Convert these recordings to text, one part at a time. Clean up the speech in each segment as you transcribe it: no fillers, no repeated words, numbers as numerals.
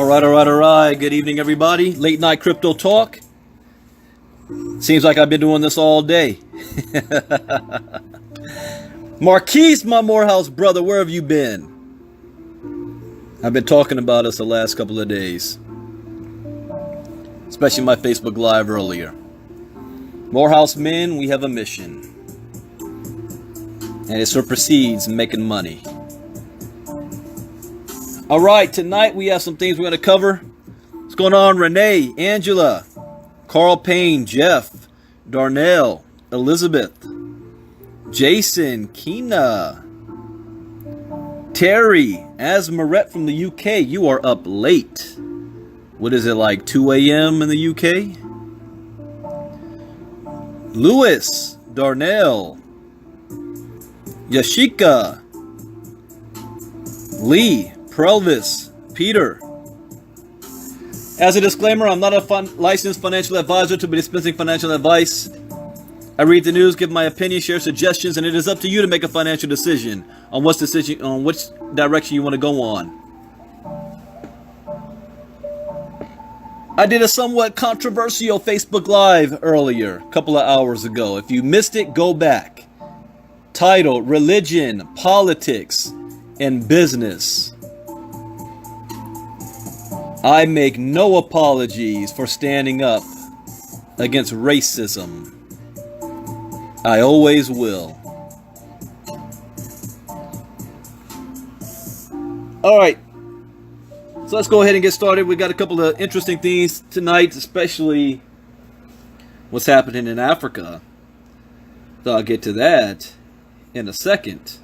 All right. Good evening, everybody. Late night crypto talk. Seems like I've been doing this all day. Marquise, my Morehouse brother, where have you been? I've been talking about us the last couple of days, especially my Facebook Live earlier. Morehouse men, we have a mission, and it supersedes making money. All right, tonight we have some things we're going to cover. What's going on? Renee, Angela, Carl Payne, Jeff, Darnell, Elizabeth, Jason, Keena, Terry, Asmaret from the UK. You are up late. What is it, like 2 a.m. in the UK? Lewis, Darnell, Yashika, Lee, Prelvis, Peter. As a disclaimer, I'm not a licensed financial advisor to be dispensing financial advice. I read the news, give my opinion, share suggestions, and it is up to you to make a financial decision on which direction you want to go on. I did a somewhat controversial Facebook Live earlier, a couple of hours ago. If you missed it, go back. Titled Religion, Politics, and Business. I make no apologies for standing up against racism. I always will. All right. So let's go ahead and get started. We got a couple of interesting things tonight, especially what's happening in Africa. So I'll get to that in a second.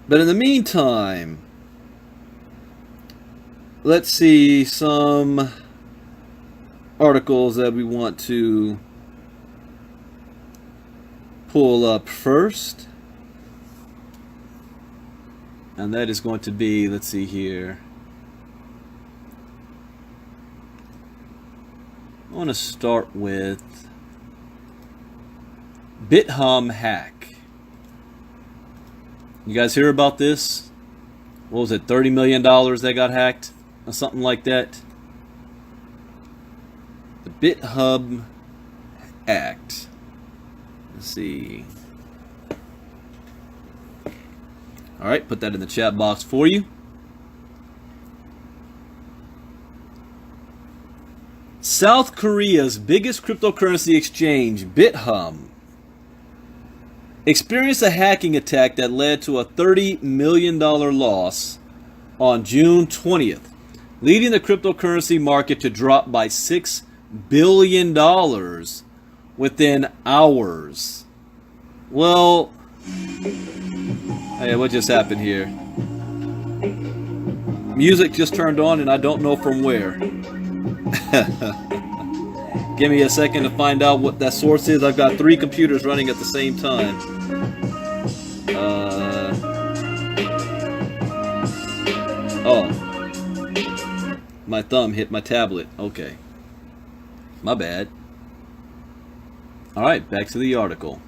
But in the meantime, let's see some articles that we want to pull up first. And that is going to be, let's see here. I want to start with BitHum hack. You guys hear about this? What was it, $30 million that got hacked? Or something like that? The BitHum Act. Let's see. Alright, put that in the chat box for you. South Korea's biggest cryptocurrency exchange, BitHum, experienced a hacking attack that led to a $30 million loss on June 20th, leading the cryptocurrency market to drop by $6 billion within hours. Well, hey, what just happened here? Music just turned on and I don't know from where. Give me a second to find out what that source is. I've got 3 computers running at the same time. Oh. My thumb hit my tablet. Okay. My bad. Alright, back to the article.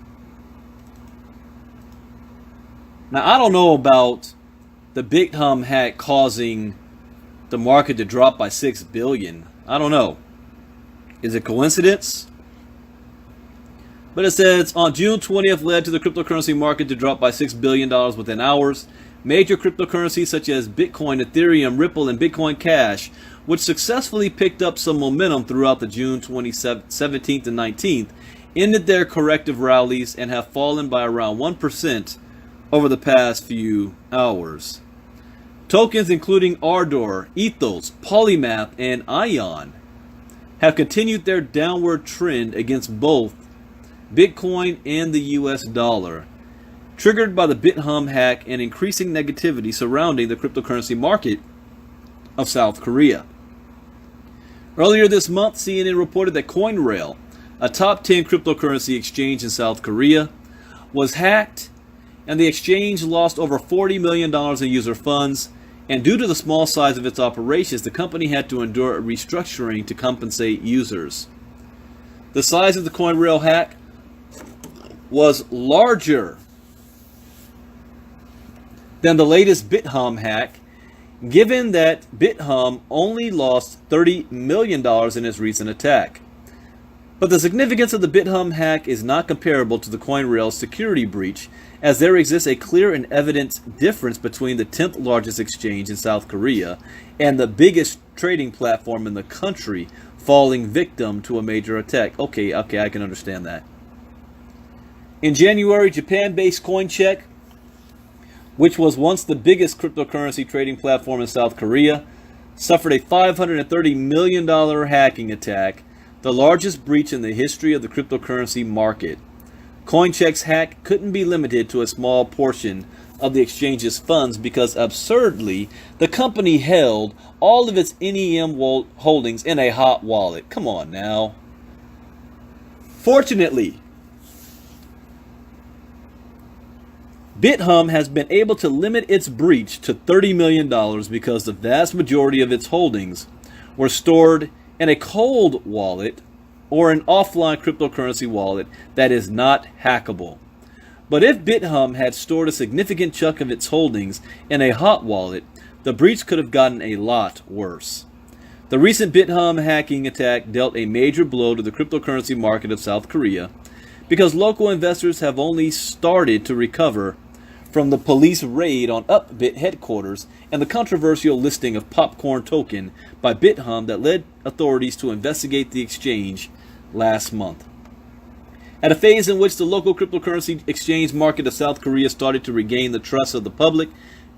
Now, I don't know about the BitHum hack causing the market to drop by $6 billion. I don't know. Is it coincidence? But it says, on June 20th led to the cryptocurrency market to drop by $6 billion within hours. Major cryptocurrencies such as Bitcoin, Ethereum, Ripple, and Bitcoin Cash, which successfully picked up some momentum throughout the June 17th and 19th, ended their corrective rallies and have fallen by around 1% over the past few hours. Tokens including Ardor, Ethos, Polymath, and Ion have continued their downward trend against both Bitcoin and the US dollar, triggered by the BitHum hack and increasing negativity surrounding the cryptocurrency market of South Korea. Earlier this month, CNN reported that CoinRail, a top 10 cryptocurrency exchange in South Korea, was hacked, and the exchange lost over $40 million in user funds, and due to the small size of its operations, the company had to endure a restructuring to compensate users. The size of the CoinRail hack was larger than the latest BitHum hack, given that BitHum only lost $30 million in its recent attack. But the significance of the BitHum hack is not comparable to the CoinRail security breach, as there exists a clear and evident difference between the 10th largest exchange in South Korea and the biggest trading platform in the country falling victim to a major attack. Okay, I can understand that. In January, Japan-based CoinCheck, which was once the biggest cryptocurrency trading platform in South Korea, suffered a $530 million hacking attack, the largest breach in the history of the cryptocurrency market. CoinCheck's hack couldn't be limited to a small portion of the exchange's funds because, absurdly, the company held all of its NEM holdings in a hot wallet. Come on now. Fortunately, BitHum has been able to limit its breach to $30 million because the vast majority of its holdings were stored in a cold wallet or an offline cryptocurrency wallet that is not hackable. But if BitHum had stored a significant chunk of its holdings in a hot wallet, the breach could have gotten a lot worse. The recent BitHum hacking attack dealt a major blow to the cryptocurrency market of South Korea because local investors have only started to recover from the police raid on Upbit headquarters and the controversial listing of Popcorn token by BitHum that led authorities to investigate the exchange last month. At a phase in which the local cryptocurrency exchange market of South Korea started to regain the trust of the public,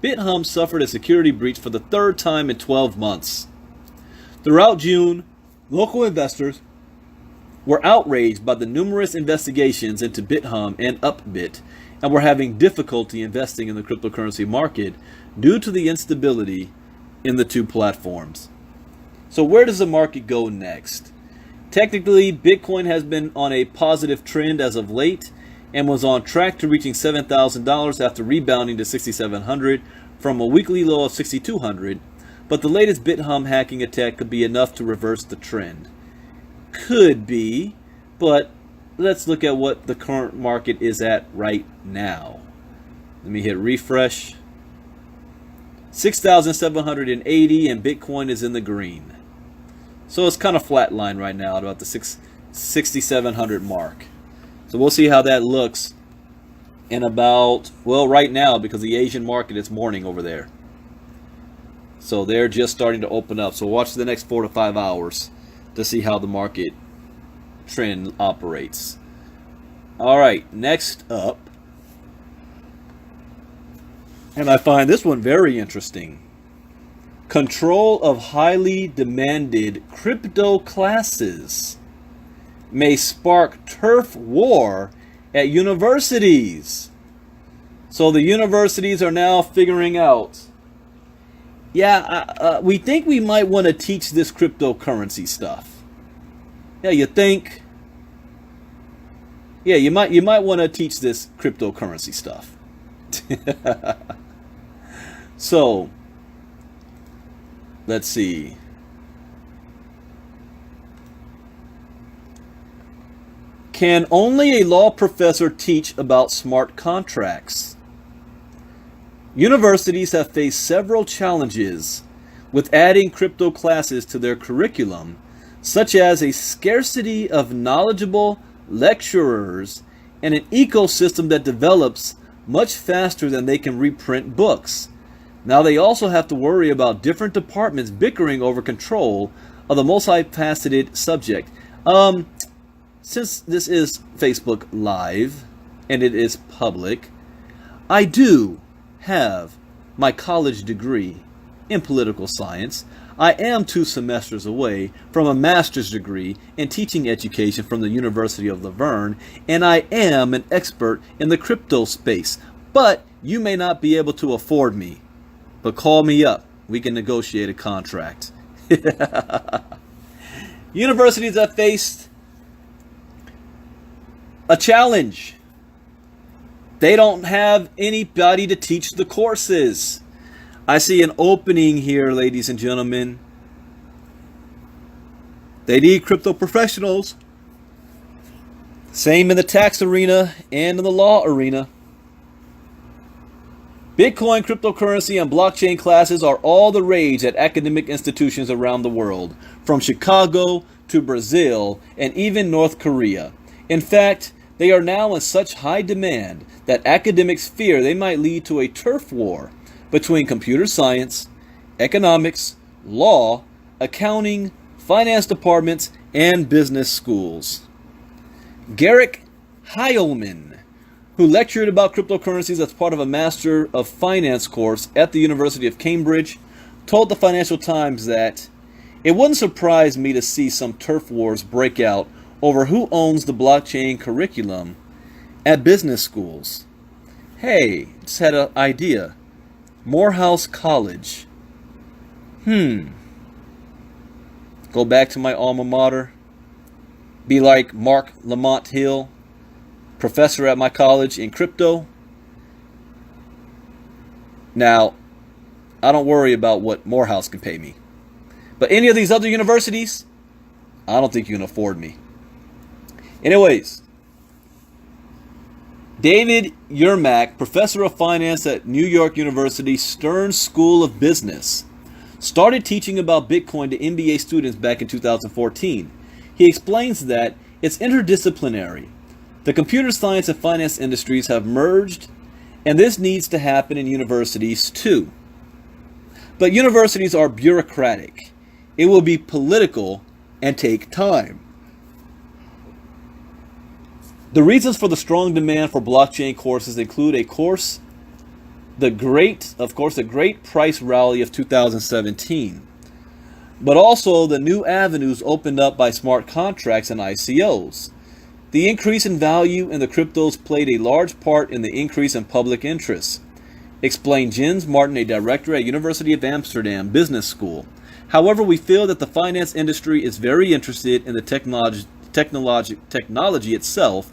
BitHum suffered a security breach for the third time in 12 months. Throughout June, local investors were outraged by the numerous investigations into BitHum and Upbit and were having difficulty investing in the cryptocurrency market due to the instability in the two platforms. So where does the market go next? Technically, Bitcoin has been on a positive trend as of late and was on track to reaching $7,000 after rebounding to $6,700 from a weekly low of $6,200, but the latest BitHum hacking attack could be enough to reverse the trend. Could be, but let's look at what the current market is at right now. Let me hit refresh. 6,780 and Bitcoin is in the green. So it's kind of flatline right now at about the 6,700 mark. So we'll see how that looks in about, well, right now, because the Asian market is morning over there. So they're just starting to open up. So watch the next 4 to 5 hours to see how the market trend operates. All right, next up, and I find this one very interesting. Control of highly demanded crypto classes may spark turf war at universities. So the universities are now figuring out, we think we might want to teach this cryptocurrency stuff. Yeah, you think? Yeah, you might want to teach this cryptocurrency stuff. So, let's see. Can only a law professor teach about smart contracts? Universities have faced several challenges with adding crypto classes to their curriculum, such as a scarcity of knowledgeable lecturers and an ecosystem that develops much faster than they can reprint books. Now they also have to worry about different departments bickering over control of the multifaceted subject. Since this is Facebook Live and it is public, I do have my college degree in political science. I am 2 semesters away from a master's degree in teaching education from the University of Laverne, and I am an expert in the crypto space. But you may not be able to afford me. But call me up. We can negotiate a contract. Universities have faced a challenge. They don't have anybody to teach the courses. I see an opening here, ladies and gentlemen. They need crypto professionals. Same in the tax arena and in the law arena. Bitcoin, cryptocurrency, and blockchain classes are all the rage at academic institutions around the world, from Chicago to Brazil and even North Korea. In fact, they are now in such high demand that academics fear they might lead to a turf war between computer science, economics, law, accounting, finance departments, and business schools. Garrick Heilman, who lectured about cryptocurrencies as part of a Master of Finance course at the University of Cambridge, told the Financial Times that it wouldn't surprise me to see some turf wars break out over who owns the blockchain curriculum at business schools. Hey, just had an idea. Morehouse College. Go back to my alma mater. Be like Mark Lamont Hill, professor at my college in crypto. Now, I don't worry about what Morehouse can pay me. But any of these other universities, I don't think you can afford me. Anyways, David Yermak, professor of finance at New York University Stern School of Business, started teaching about Bitcoin to MBA students back in 2014. He explains that it's interdisciplinary. The computer science and finance industries have merged, and this needs to happen in universities too. But universities are bureaucratic. It will be political and take time. The reasons for the strong demand for blockchain courses include the great price rally of 2017, but also the new avenues opened up by smart contracts and ICOs. The increase in value in the cryptos played a large part in the increase in public interest, explained Jens Martin, a director at University of Amsterdam Business School. However, we feel that the finance industry is very interested in the technology itself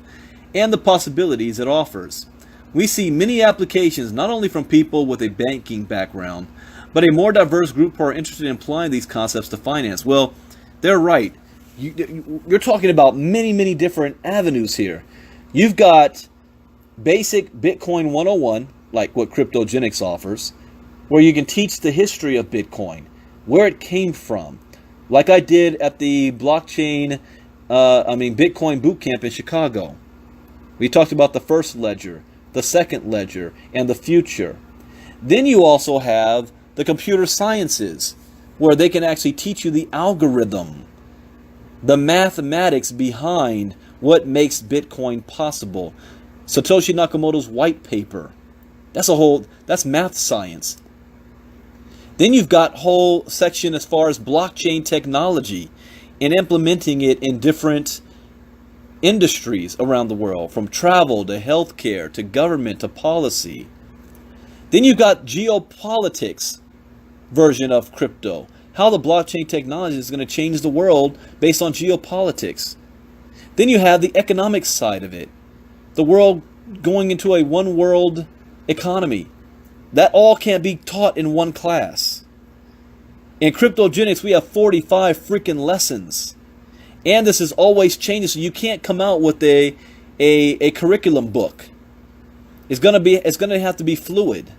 and the possibilities it offers. We see many applications not only from people with a banking background, but a more diverse group who are interested in applying these concepts to finance. Well, they're right. You're talking about many different avenues here. You've got basic Bitcoin 101, like what Cryptogenics offers, where you can teach the history of Bitcoin, where it came from, like I did at the Bitcoin Bootcamp in Chicago. We talked about the first ledger, the second ledger, and the future. Then you also have the computer sciences, where they can actually teach you the algorithm, the mathematics behind what makes Bitcoin possible. Satoshi Nakamoto's white paper. That's math science. Then you've got whole section as far as blockchain technology and implementing it in different industries around the world, from travel to healthcare to government to policy. Then you've got geopolitics version of crypto, how the blockchain technology is going to change the world based on geopolitics. Then you have the economic side of it, the world going into a one world economy. That all can't be taught in one class. In Cryptogenics, we have 45 freaking lessons. And this is always changing, so you can't come out with a curriculum book. It's gonna have to be fluid.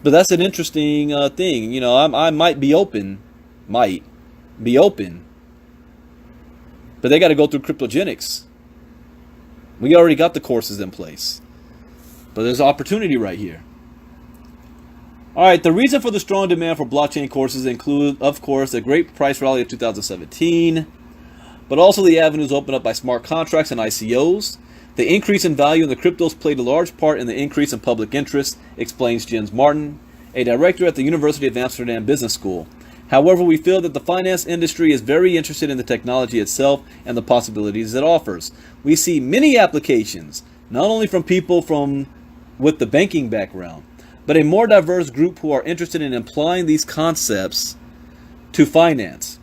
But that's an interesting thing. You know, I might be open, but they got to go through Cryptogenics. We already got the courses in place, but there's opportunity right here. All right, the reason for the strong demand for blockchain courses include, of course, the great price rally of 2017, but also the avenues opened up by smart contracts and ICOs. The increase in value in the cryptos played a large part in the increase in public interest, explains Jens Martin, a director at the University of Amsterdam Business School. However, we feel that the finance industry is very interested in the technology itself and the possibilities it offers. We see many applications, not only from people with the banking background, but a more diverse group who are interested in applying these concepts to finance.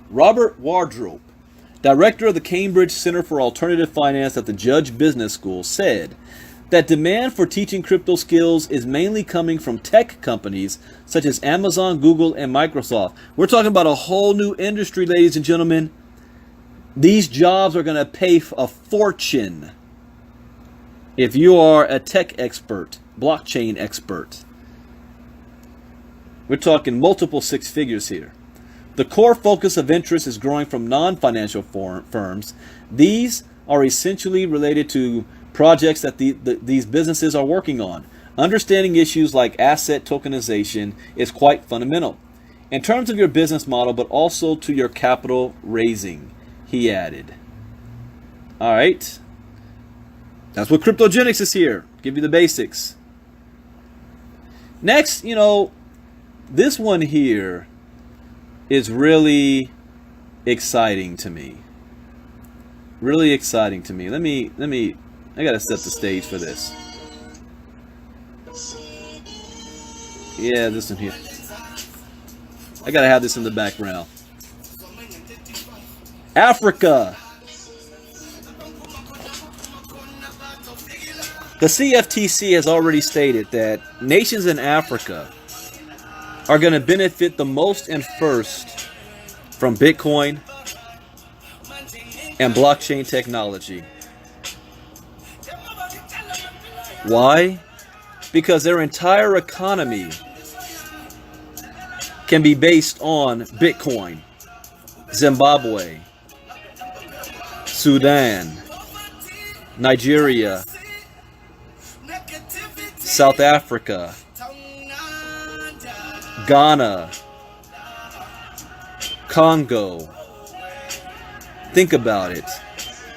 Robert Wardrope, director of the Cambridge Center for Alternative Finance at the Judge Business School, said that demand for teaching crypto skills is mainly coming from tech companies such as Amazon, Google, and Microsoft. We're talking about a whole new industry, ladies and gentlemen. These jobs are going to pay a fortune. If you are a tech expert, blockchain expert, we're talking multiple six figures here. The core focus of interest is growing from non-financial firms. These are essentially related to projects that these businesses are working on. Understanding issues like asset tokenization is quite fundamental in terms of your business model, but also to your capital raising, he added. All right. That's what Cryptogenics is here. Give you the basics. Next, this one here is really exciting to me. Really exciting to me. I gotta set the stage for this. Yeah, this one here. I gotta have this in the background. Africa. The CFTC has already stated that nations in Africa are going to benefit the most and first from Bitcoin and blockchain technology. Why? Because their entire economy can be based on Bitcoin. Zimbabwe, Sudan, Nigeria, South Africa, Ghana, Congo. Think about it.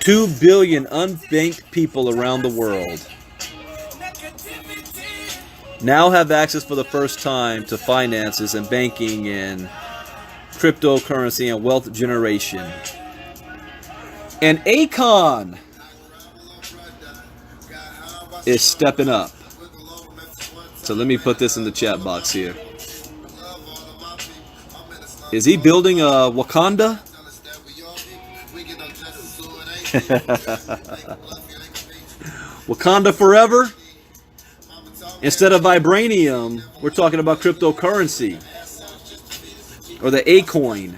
2 billion unbanked people around the world now have access for the first time to finances and banking and cryptocurrency and wealth generation. And Akon is stepping up. So let me put this in the chat box here. Is he building a Wakanda? Wakanda forever? Instead of vibranium, we're talking about cryptocurrency. Or the Akoin.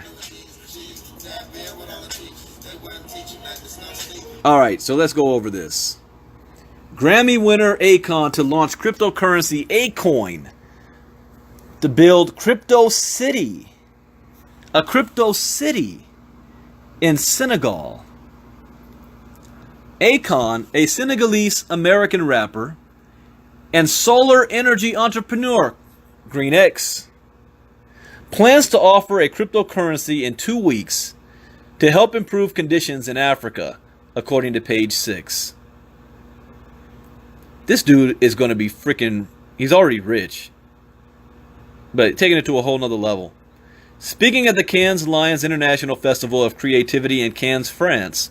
Alright, so let's go over this. Grammy winner Akon to launch cryptocurrency Akoin to build Crypto City. A crypto city in Senegal. Akon, a Senegalese American rapper and solar energy entrepreneur, Green X, plans to offer a cryptocurrency in 2 weeks to help improve conditions in Africa, according to page 6. This dude is going to be freaking, he's already rich, but taking it to a whole nother level. Speaking at the Cannes Lions International Festival of Creativity in Cannes, France,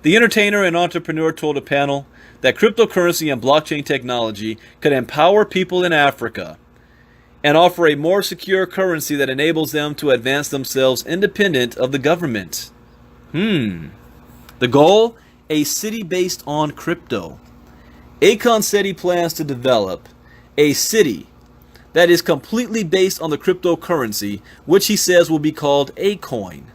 the entertainer and entrepreneur told a panel that cryptocurrency and blockchain technology could empower people in Africa and offer a more secure currency that enables them to advance themselves independent of the government. The goal? A city based on crypto. Akon said he plans to develop a city that is completely based on the cryptocurrency, which he says will be called Akoin.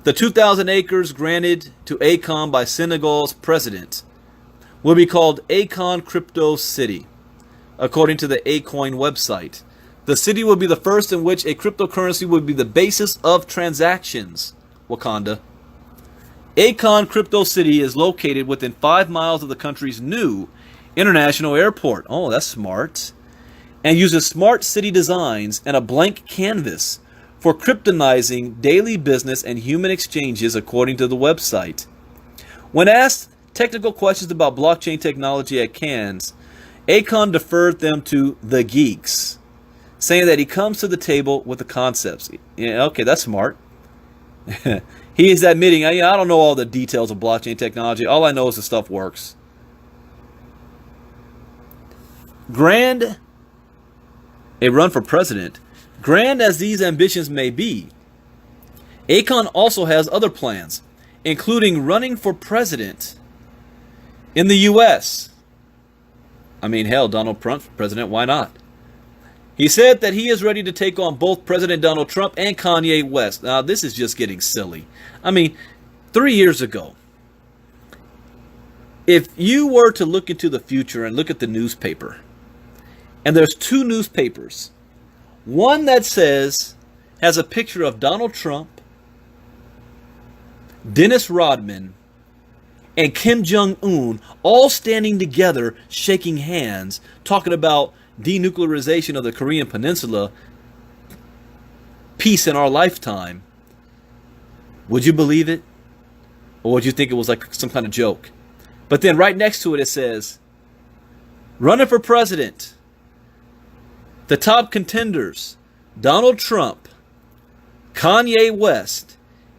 The 2,000 acres granted to Akon by Senegal's president will be called Akon Crypto City, according to the Akoin website. The city will be the first in which a cryptocurrency will be the basis of transactions. Wakanda. Akon Crypto City is located within 5 miles of the country's new international airport. Oh, that's smart. And uses smart city designs and a blank canvas for cryptonizing daily business and human exchanges, according to the website. When asked technical questions about blockchain technology at Cannes, Akon deferred them to the geeks, saying that he comes to the table with the concepts. Yeah, okay, that's smart. He is admitting, I don't know all the details of blockchain technology. All I know is the stuff works. A run for president. Grand as these ambitions may be, Akon also has other plans, including running for president in the U.S. I mean, hell, Donald Trump president, why not? He said that he is ready to take on both President Donald Trump and Kanye West. Now, this is just getting silly. I mean, 3 years ago, If you were to look into the future and look at the newspaper, and there's two newspapers, one that has a picture of Donald Trump, Dennis Rodman, and Kim Jong-un all standing together, shaking hands, talking about denuclearization of the Korean Peninsula, peace in our lifetime, would you believe it? Or would you think it was like some kind of joke? But then right next to it, it says, running for president, the top contenders, Donald Trump, Kanye West,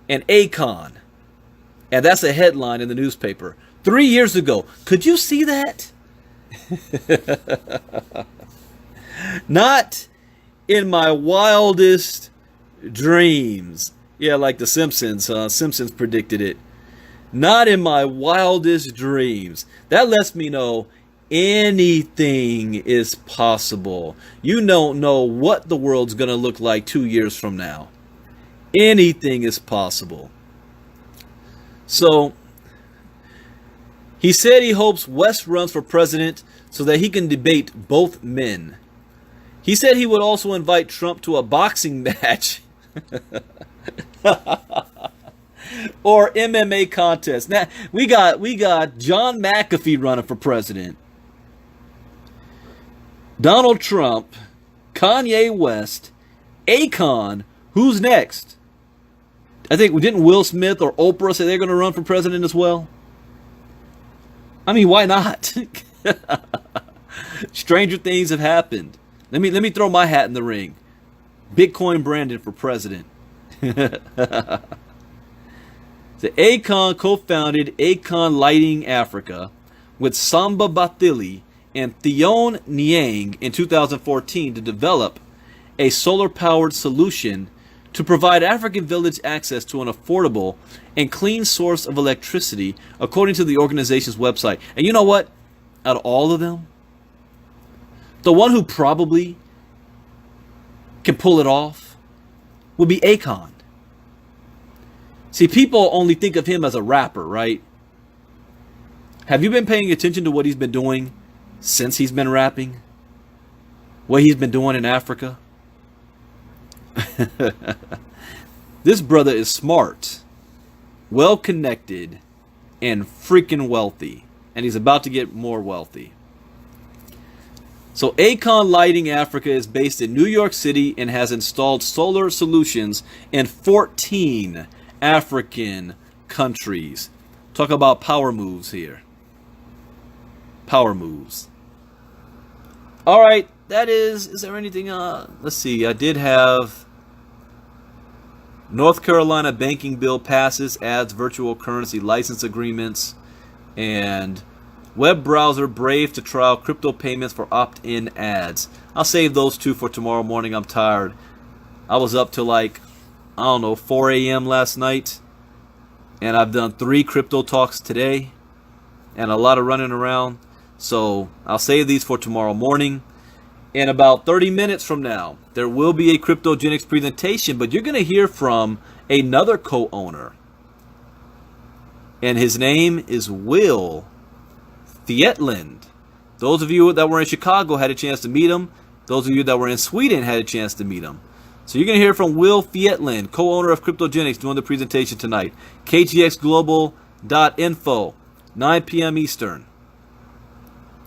and Akon. And that's a headline in the newspaper. 3 years ago. Could you see that? Not in my wildest dreams. Yeah, like the Simpsons. Simpsons predicted it. Not in my wildest dreams. That lets me know anything is possible. You don't know what the world's going to look like 2 years from now. Anything is possible. So, he said he hopes West runs for president so that he can debate both men. He said he would also invite Trump to a boxing match or MMA contest. Now, we got John McAfee running for president, Donald Trump, Kanye West, Akon. Who's next? I think, didn't Will Smith or Oprah say they're going to run for president as well? I mean, why not? Stranger things have happened. Let me throw my hat in the ring. Bitcoin Brandon for president. The Akon co-founded Akon Lighting Africa with Samba Bathily and Theon Niang in 2014 to develop a solar-powered solution to provide African village access to an affordable and clean source of electricity, according to the organization's website. And you know what? Out of all of them, the one who probably can pull it off would be Akon. See, people only think of him as a rapper, right? Have you been paying attention to what he's been doing since he's been rapping? What he's been doing in Africa? This brother is smart, well connected, and freaking wealthy. And he's about to get more wealthy. So Akon Lighting Africa is based in New York City and has installed solar solutions in 14 African countries. Talk about power moves here. Power moves. All right, that is there anything? Let's see. I did have North Carolina banking bill passes, adds virtual currency license agreements, and web browser Brave to trial crypto payments for opt-in ads. I'll save those two for tomorrow morning. I'm tired. I was up till like, 4 a.m. last night, and I've done 3 crypto talks today, and a lot of running around. So I'll save these for tomorrow morning. In about 30 minutes from now, there will be a Cryptogenics presentation, but you're going to hear from another co-owner. And his name is Will Fietland. Those of you that were in Chicago had a chance to meet him. Those of you that were in Sweden had a chance to meet him. So you're going to hear from Will Fietland, co-owner of Cryptogenics, doing the presentation tonight. kgxglobal.info, 9 p.m. Eastern.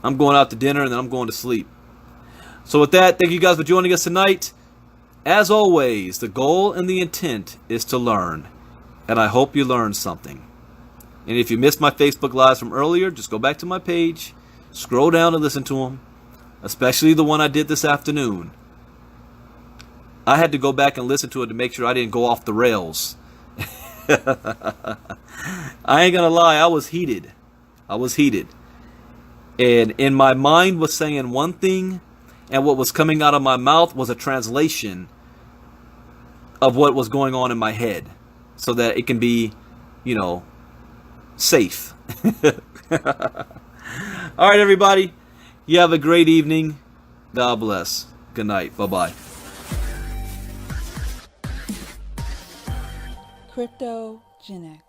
I'm going out to dinner and then I'm going to sleep. So with that, thank you guys for joining us tonight. As always, the goal and the intent is to learn. And I hope you learned something. And if you missed my Facebook Lives from earlier, just go back to my page, scroll down and listen to them. Especially the one I did this afternoon. I had to go back and listen to it to make sure I didn't go off the rails. I ain't gonna lie, I was heated. And in my mind was saying one thing, and what was coming out of my mouth was a translation of what was going on in my head, so that it can be, safe. All right, everybody. You have a great evening. God bless. Good night. Bye-bye. Cryptogenics.